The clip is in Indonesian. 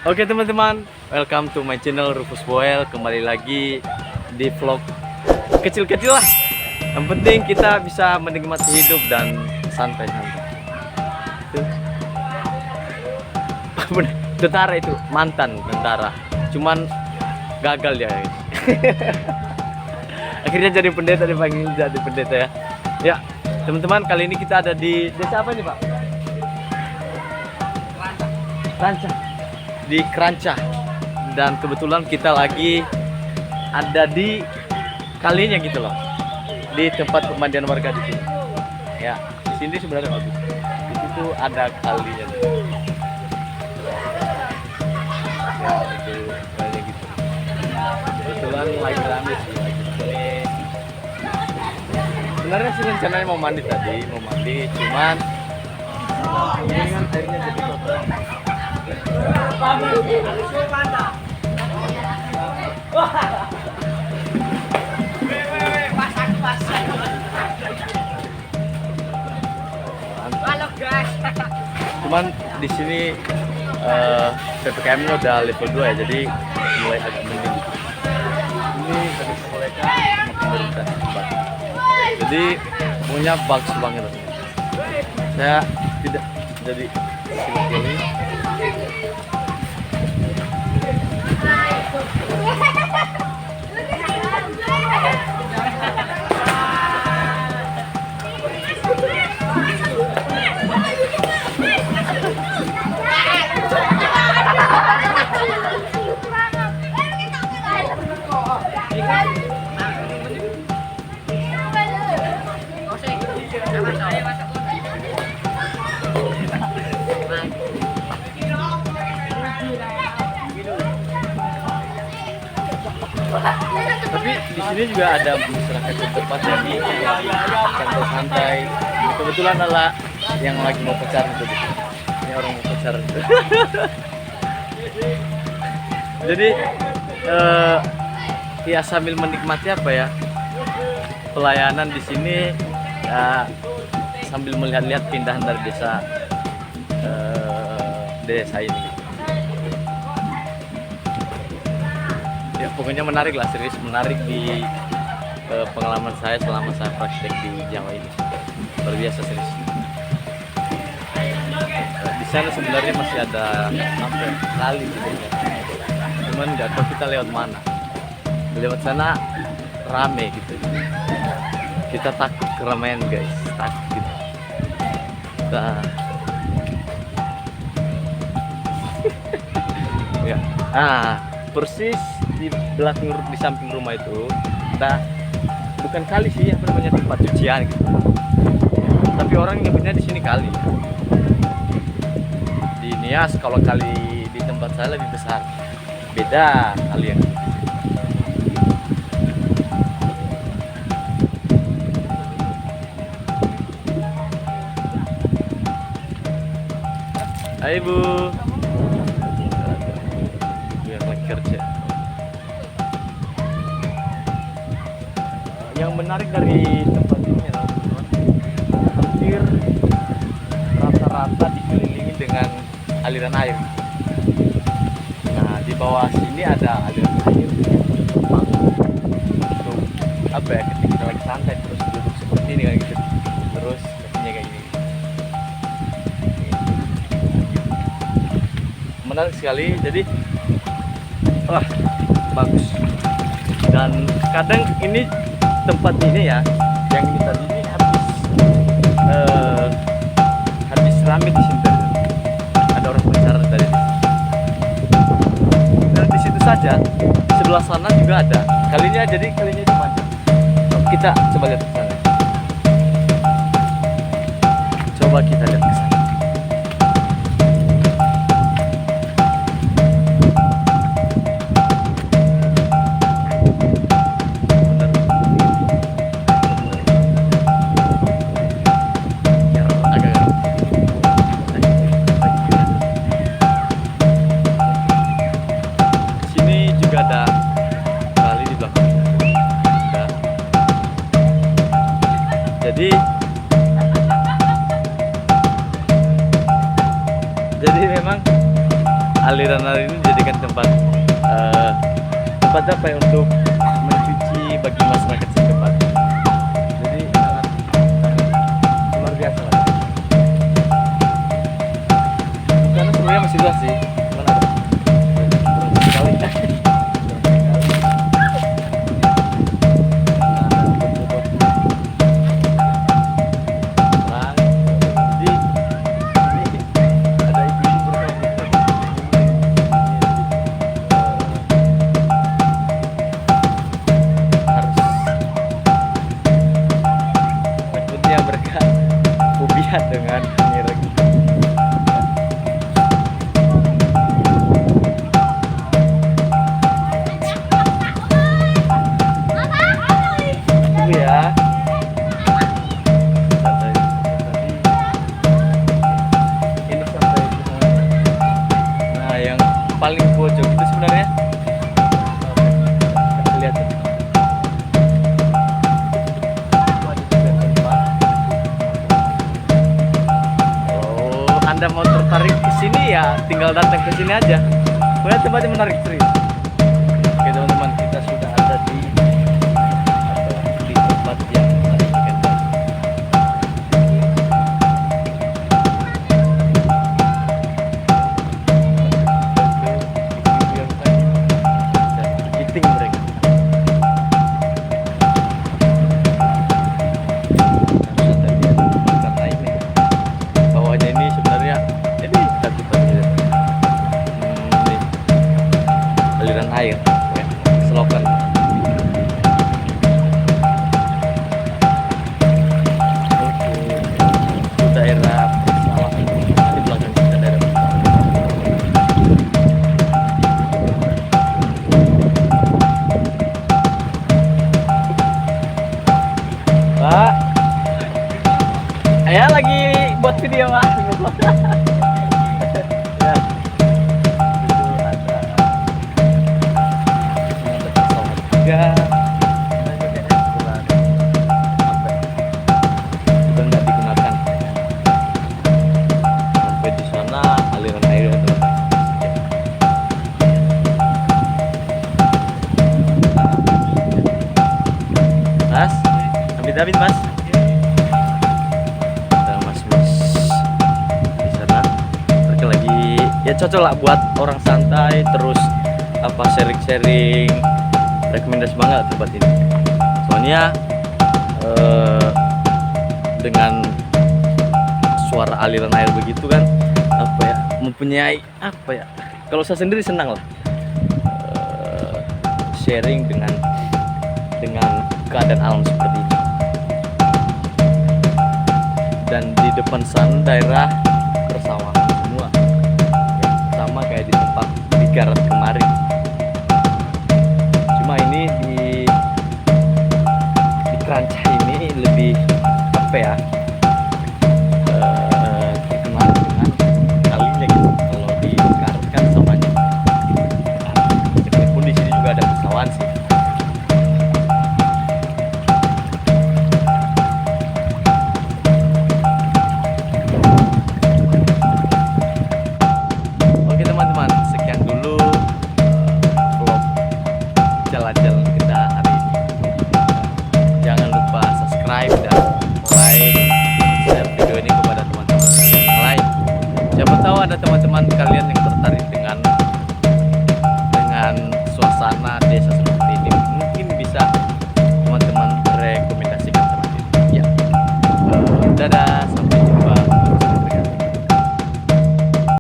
Oke teman-teman, welcome to my channel Rufus Boel. Kembali lagi di vlog kecil-kecil lah. Yang penting kita bisa menikmati hidup dan santai-santai. Tentara itu, mantan tentara. Cuman gagal ya guys. Akhirnya jadi pendeta, dipanggil jadi pendeta ya. Ya teman-teman, kali ini kita ada di desa apa nih Pak? Ranca. Di Kerancah, dan kebetulan kita lagi ada di kalinya gitu loh, di tempat pemandian warga di sini. Ya, di sini sebenarnya bagus. Di situ ada kalinya. Ya, itu kalinya gitu. Kebetulan lagi rame sih, lagi rame. Sebenarnya sih rencananya mau mandi tadi, cuman dengan airnya jadi kotor. Cuman di sini PPKM-nya udah level 2 ya, jadi mulai agak mending gitu. Ini tadi pemerintah pemerintah tempat. Jadi punya bagus banget. Saya tidak jadi pilih. Tapi di sini juga ada masyarakat yang tempat jadi santai-santai. Kebetulan adalah yang lagi mau pacaran itu. Ini orang mau pacaran itu. Jadi ya sambil menikmati apa ya, pelayanan di sini ya, sambil melihat-lihat pindahan dari desa ini. Ya pokoknya menarik lah, serius menarik di pengalaman saya selama saya praktek di Jawa ini. Luar biasa serius. Di sana sebenarnya masih ada apa kali gitu ya. Cuman nggak tahu kita lewat mana. Lewat sana rame gitu. Kita takut keramaian guys, takut gitu. Ya, persis di belakang, di samping rumah itu ada bukan kali sih, apa namanya, tempat cucian gitu. Tapi orang nyebutnya di sini kali. Di Nias kalau kali di tempat saya lebih besar. Beda kali yang. Hai Bu. Yang lagi kerja. Yang menarik dari tempat ini adalah hampir rata-rata dikelilingi dengan aliran air. Nah, di bawah sini ada aliran air untuk apa ya, ketika kita lagi santai terus duduk seperti ini kayak gitu, terus kakinya kayak gini. Menarik sekali, jadi wah bagus. Dan kadang ini tempat ini ya, yang ini tadi ini habis rame di sini. Ada orang pacaran tadi. Dan di situ saja, di sebelah sana juga ada. Kalinya itu macam. Kita coba lihat ke sana. Coba kita lihat ke sana. Jadi aliran air ini dijadikan tempat tempat apa ya, untuk mencuci bagi masyarakat setempat. Jadi sangat luar biasa lah. Karena sebenarnya masih luas sih, cuman ada sekali. Mereka fobia dengan nyereng. Itu ya. Ini sampai. Nah, yang paling pojok itu sebenarnya lihat. Anda mau tertarik ke sini ya tinggal datang ke sini aja. Pokoknya tempatnya menarik serius. Oke teman-teman, kita sudah ada di tempat yang menarik kan. Giting mereka. Aliran air ya, selokan. Oke, itu daerah persawahan di belakang kita, daerah Pak, saya lagi buat video Pak. Ya, sudah nggak digunakan. Sampai di sana aliran air itu. Mas, amit-amit Mas. Ada Mas-mas di sana. Mereka lagi ya cocok lah buat orang santai, terus apa sharing-sharing. Rekomendasi banget tempat ini. Soalnya dengan suara aliran air begitu kan, apa ya, mempunyai apa ya? Kalau saya sendiri senang lah sharing dengan keadaan alam seperti ini. Dan di depan sana daerah persawahan semua, ya, sama kayak di tempat di Garut kemarin. Cuma ini di Kranjah ini lebih apa ya, terkenal dengan kalinya gitu. Kalau di Garut kan samanya, meskipun di sini juga ada persawahan sih. Oke teman-teman, sekian dulu vlog jalan-jalan kita hari ini. Jangan lupa subscribe dan like, share video ini kepada teman-teman kalian yang lain. Siapa tahu ada teman-teman kalian yang tertarik dengan suasana desa seperti ini. Mungkin bisa teman-teman rekomendasikan tempat ini. Ya, dadah.